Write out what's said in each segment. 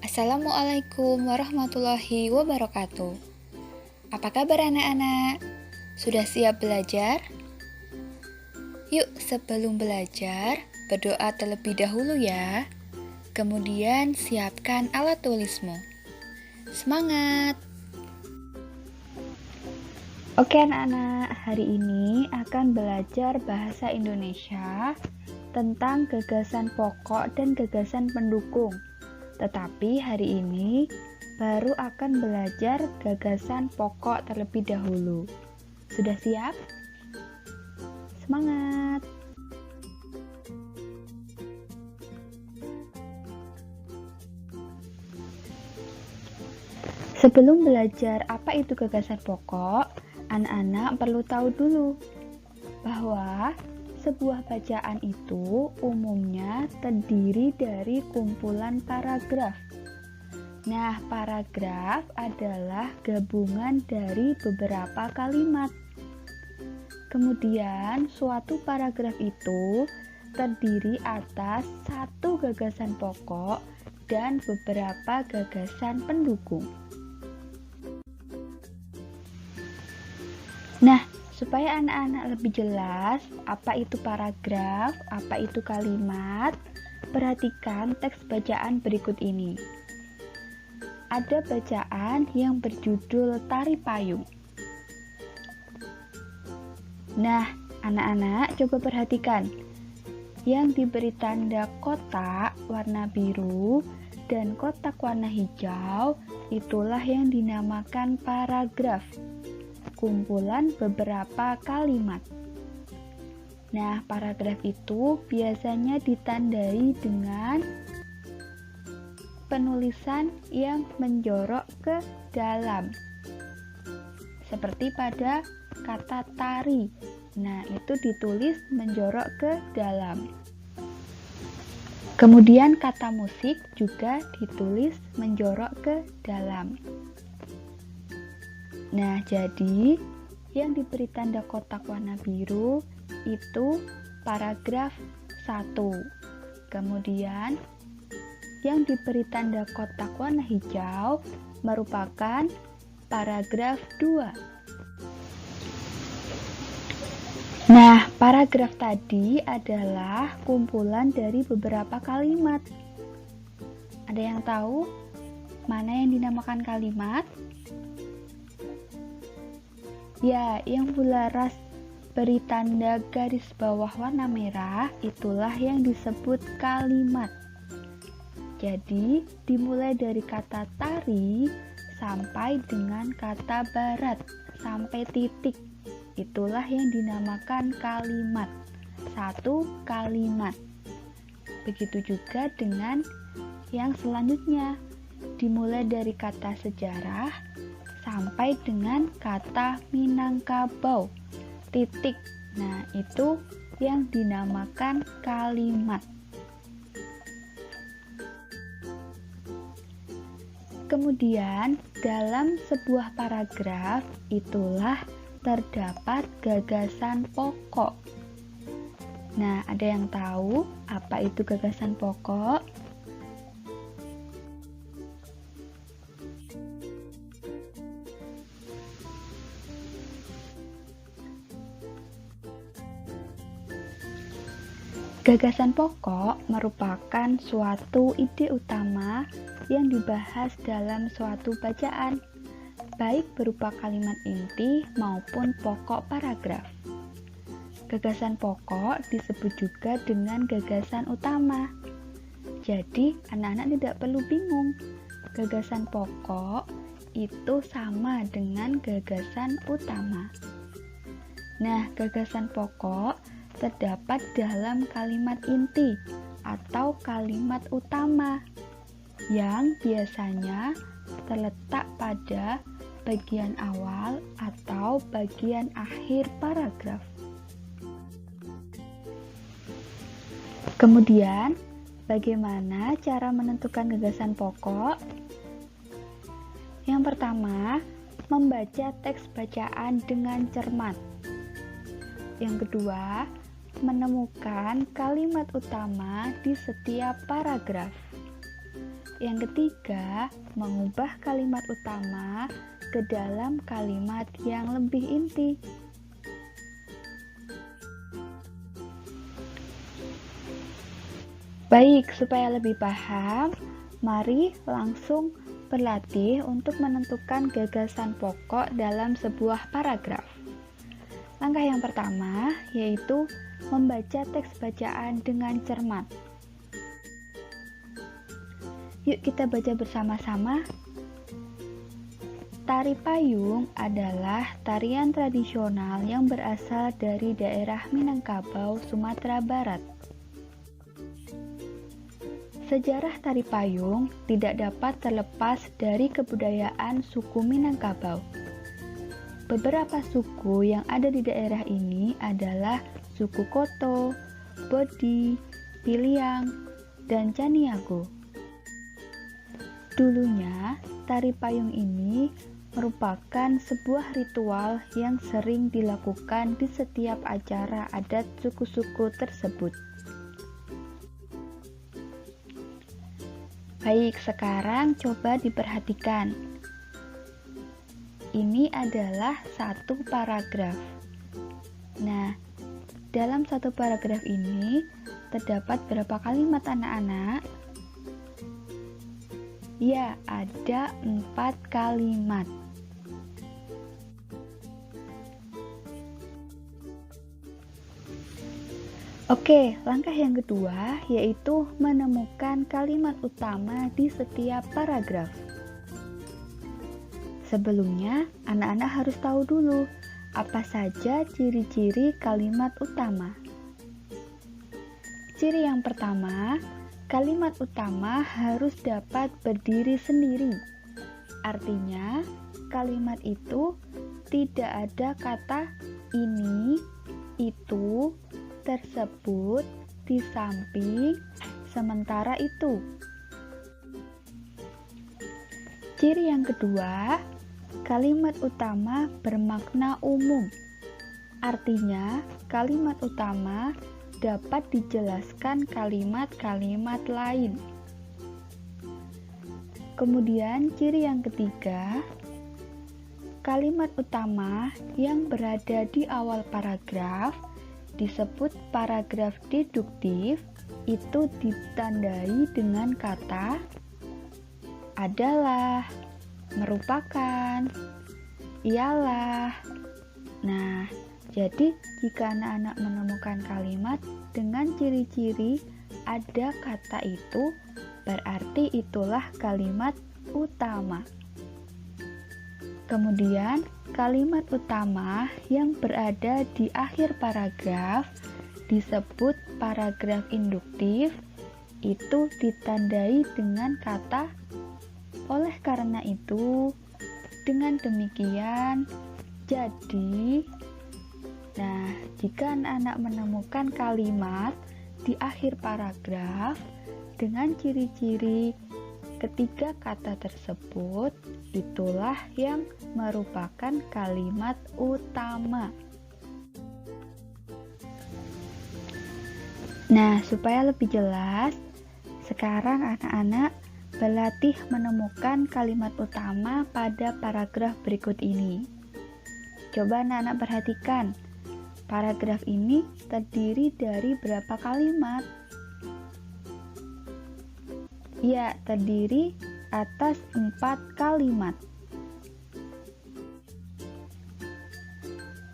Assalamualaikum warahmatullahi wabarakatuh. Apa kabar anak-anak? Sudah siap belajar? Yuk, sebelum belajar, berdoa terlebih dahulu ya. Kemudian siapkan alat tulismu. Semangat! Oke anak-anak, hari ini akan belajar bahasa Indonesia tentang gagasan pokok dan gagasan pendukung. Tetapi hari ini baru akan belajar gagasan pokok terlebih dahulu. Sudah siap? Semangat! Sebelum belajar apa itu gagasan pokok, anak-anak perlu tahu dulu bahwa sebuah bacaan itu umumnya terdiri dari kumpulan paragraf. Nah, paragraf adalah gabungan dari beberapa kalimat. Kemudian, suatu paragraf itu terdiri atas satu gagasan pokok dan beberapa gagasan pendukung. Nah, supaya anak-anak lebih jelas apa itu paragraf, apa itu kalimat, perhatikan teks bacaan berikut ini. Ada bacaan yang berjudul Tari Payung. Nah, anak-anak coba perhatikan. Yang diberi tanda kotak warna biru dan kotak warna hijau, itulah yang dinamakan paragraf. Kumpulan beberapa kalimat. Nah, paragraf itu biasanya ditandai dengan penulisan yang menjorok ke dalam. Seperti pada kata tari. Nah, itu ditulis menjorok ke dalam. Kemudian kata musik juga ditulis menjorok ke dalam. Nah, jadi yang diberi tanda kotak warna biru itu paragraf 1. Kemudian yang diberi tanda kotak warna hijau merupakan paragraf 2. Nah, paragraf tadi adalah kumpulan dari beberapa kalimat. Ada yang tahu mana yang dinamakan kalimat? Ya, yang bularas beri tanda garis bawah warna merah itulah yang disebut kalimat. Jadi, dimulai dari kata tari sampai dengan kata barat sampai titik. Itulah yang dinamakan kalimat. Satu kalimat. Begitu juga dengan yang selanjutnya. Dimulai dari kata sejarah sampai dengan kata Minangkabau, titik. Nah, itu yang dinamakan kalimat. Kemudian, dalam sebuah paragraf itulah terdapat gagasan pokok. Nah, ada yang tahu apa itu gagasan pokok? Gagasan pokok merupakan suatu ide utama yang dibahas dalam suatu bacaan, baik berupa kalimat inti maupun pokok paragraf. Gagasan pokok disebut juga dengan gagasan utama. Jadi, anak-anak tidak perlu bingung. Gagasan pokok itu sama dengan gagasan utama. Nah, gagasan pokok terdapat dalam kalimat inti atau kalimat utama yang biasanya terletak pada bagian awal atau bagian akhir paragraf. Kemudian, bagaimana cara menentukan gagasan pokok? Yang pertama, membaca teks bacaan dengan cermat. Yang kedua, menemukan kalimat utama di setiap paragraf. Yang ketiga, mengubah kalimat utama ke dalam kalimat yang lebih inti. Baik, supaya lebih paham, mari langsung berlatih untuk menentukan gagasan pokok dalam sebuah paragraf. Langkah yang pertama yaitu membaca teks bacaan dengan cermat. Yuk kita baca bersama-sama. Tari payung adalah tarian tradisional yang berasal dari daerah Minangkabau, Sumatera Barat. Sejarah tari payung tidak dapat terlepas dari kebudayaan suku Minangkabau. Beberapa suku yang ada di daerah ini adalah suku Koto, Bodi, Piliang, dan Caniago. Dulunya, tari payung ini merupakan sebuah ritual yang sering dilakukan di setiap acara adat suku-suku tersebut. Baik, sekarang coba diperhatikan. Ini adalah satu paragraf. Nah, dalam satu paragraf ini terdapat berapa kalimat anak-anak? Ya, ada 4 kalimat. Oke, langkah yang kedua yaitu menemukan kalimat utama di setiap paragraf. Sebelumnya, anak-anak harus tahu dulu apa saja ciri-ciri kalimat utama. Ciri yang pertama, kalimat utama harus dapat berdiri sendiri. Artinya, kalimat itu tidak ada kata ini, itu, tersebut, di samping, sementara itu. Ciri yang kedua, kalimat utama bermakna umum. Artinya, kalimat utama dapat dijelaskan kalimat-kalimat lain. Kemudian, ciri yang ketiga, kalimat utama yang berada di awal paragraf disebut paragraf deduktif, itu ditandai dengan kata adalah, merupakan, ialah. Nah, jadi jika anak-anak menemukan kalimat dengan ciri-ciri ada kata itu, berarti itulah kalimat utama. Kemudian, kalimat utama yang berada di akhir paragraf disebut paragraf induktif, itu ditandai dengan kata oleh karena itu, dengan demikian, jadi. Nah, jika anak-anak menemukan kalimat di akhir paragraf dengan ciri-ciri ketiga kata tersebut, itulah yang merupakan kalimat utama. Nah, supaya lebih jelas, sekarang anak-anak berlatih menemukan kalimat utama pada paragraf berikut ini. Coba anak-anak perhatikan, paragraf ini terdiri dari berapa kalimat? Ya, terdiri atas 4 kalimat.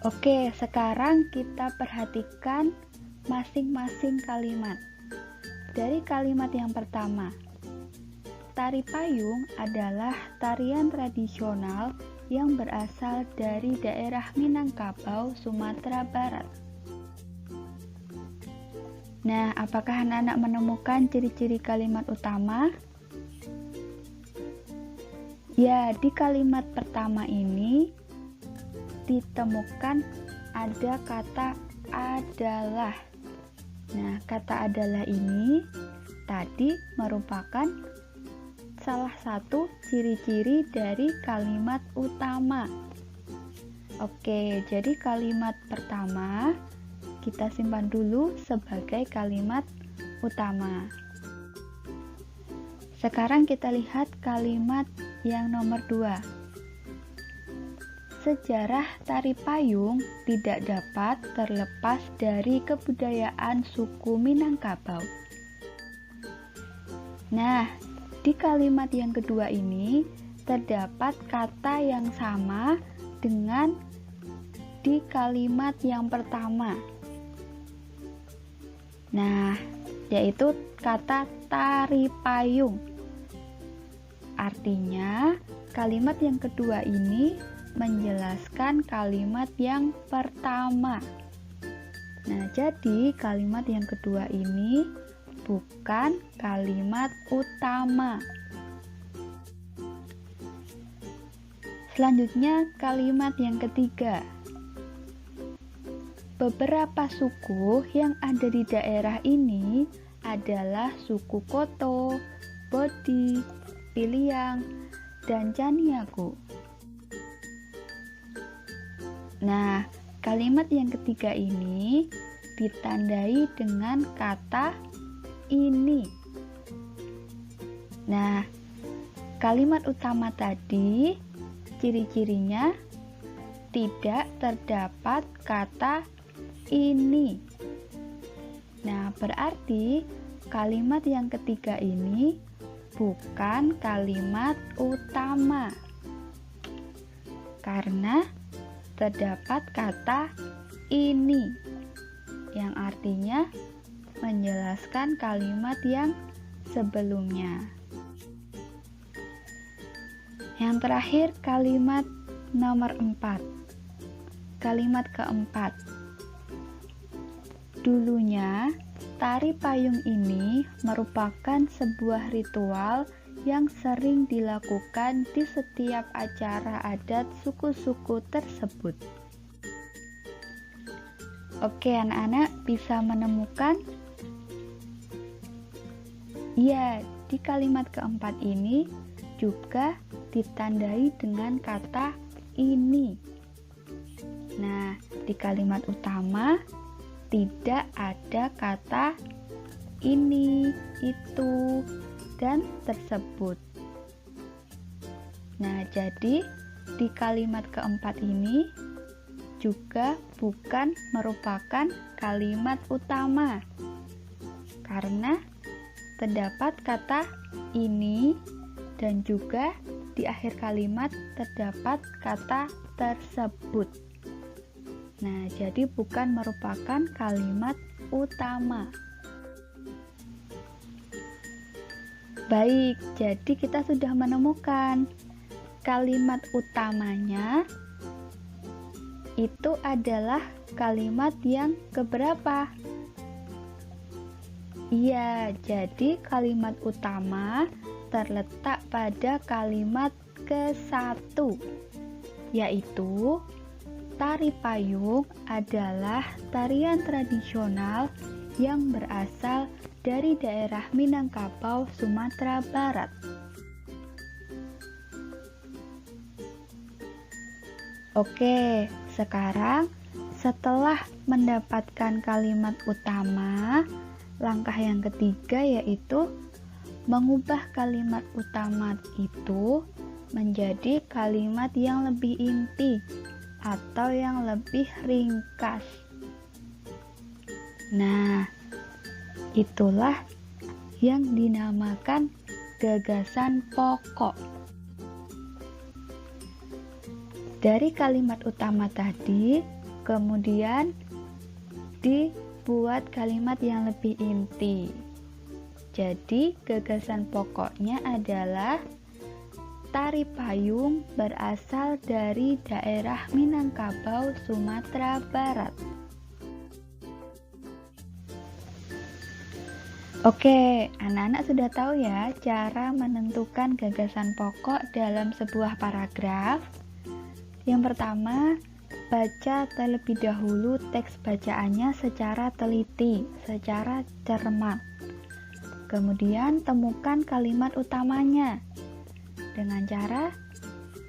Oke, sekarang kita perhatikan masing-masing kalimat. Dari kalimat yang pertama, tari payung adalah tarian tradisional yang berasal dari daerah Minangkabau, Sumatera Barat. Nah, apakah anak-anak menemukan ciri-ciri kalimat utama? Ya, di kalimat pertama ini ditemukan ada kata adalah. Nah, kata adalah ini tadi merupakan salah satu ciri-ciri dari kalimat utama. Oke, jadi kalimat pertama kita simpan dulu sebagai kalimat utama. Sekarang kita lihat kalimat yang nomor 2. Sejarah tari payung tidak dapat terlepas dari kebudayaan suku Minangkabau. Nah, di kalimat yang kedua ini terdapat kata yang sama dengan di kalimat yang pertama. Nah, yaitu kata tari payung. Artinya, kalimat yang kedua ini menjelaskan kalimat yang pertama. Nah, jadi kalimat yang kedua ini bukan kalimat utama. Selanjutnya, kalimat yang ketiga. Beberapa suku yang ada di daerah ini adalah suku Koto, Bodi, Piliang, dan Caniago. Nah, kalimat yang ketiga ini ditandai dengan kata ini. Nah, kalimat utama tadi ciri-cirinya tidak terdapat kata ini. Nah, berarti kalimat yang ketiga ini bukan kalimat utama karena terdapat kata ini yang artinya menjelaskan kalimat yang sebelumnya. Yang terakhir, kalimat nomor 4. Kalimat keempat. Dulunya, tari payung ini merupakan sebuah ritual yang sering dilakukan di setiap acara adat suku-suku tersebut. Oke, anak-anak bisa menemukan? Ya, di kalimat keempat ini juga ditandai dengan kata ini. Nah, di kalimat utama tidak ada kata ini, itu, dan tersebut. Nah, jadi di kalimat keempat ini juga bukan merupakan kalimat utama karena terdapat kata ini dan juga di akhir kalimat terdapat kata tersebut. Nah, jadi bukan merupakan kalimat utama. Baik, jadi kita sudah menemukan kalimat utamanya itu adalah kalimat yang keberapa? Iya, jadi kalimat utama terletak pada kalimat ke-1, yaitu tari payung adalah tarian tradisional yang berasal dari daerah Minangkabau, Sumatera Barat. Oke, sekarang setelah mendapatkan kalimat utama, langkah yang ketiga yaitu mengubah kalimat utama itu menjadi kalimat yang lebih inti atau yang lebih ringkas. Nah, itulah yang dinamakan gagasan pokok. Dari kalimat utama tadi, kemudian dibuat kalimat yang lebih inti. Jadi, gagasan pokoknya adalah tari payung berasal dari daerah Minangkabau, Sumatera Barat. Oke, anak-anak sudah tahu ya cara menentukan gagasan pokok dalam sebuah paragraf. Yang pertama, baca terlebih dahulu teks bacaannya secara teliti, secara cermat. Kemudian temukan kalimat utamanya dengan cara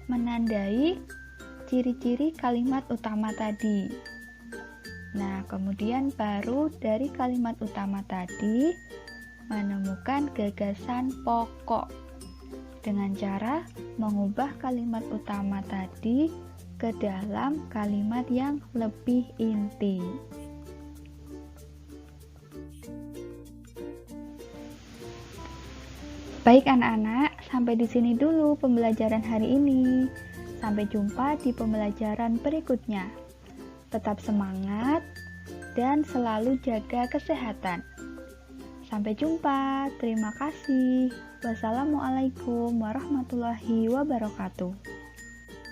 menandai ciri-ciri kalimat utama tadi. Nah, kemudian baru dari kalimat utama tadi menemukan gagasan pokok dengan cara mengubah kalimat utama tadi ke dalam kalimat yang lebih inti. Baik anak-anak, sampai di sini dulu pembelajaran hari ini. Sampai jumpa di pembelajaran berikutnya. Tetap semangat dan selalu jaga kesehatan. Sampai jumpa. Terima kasih. Wassalamualaikum warahmatullahi wabarakatuh.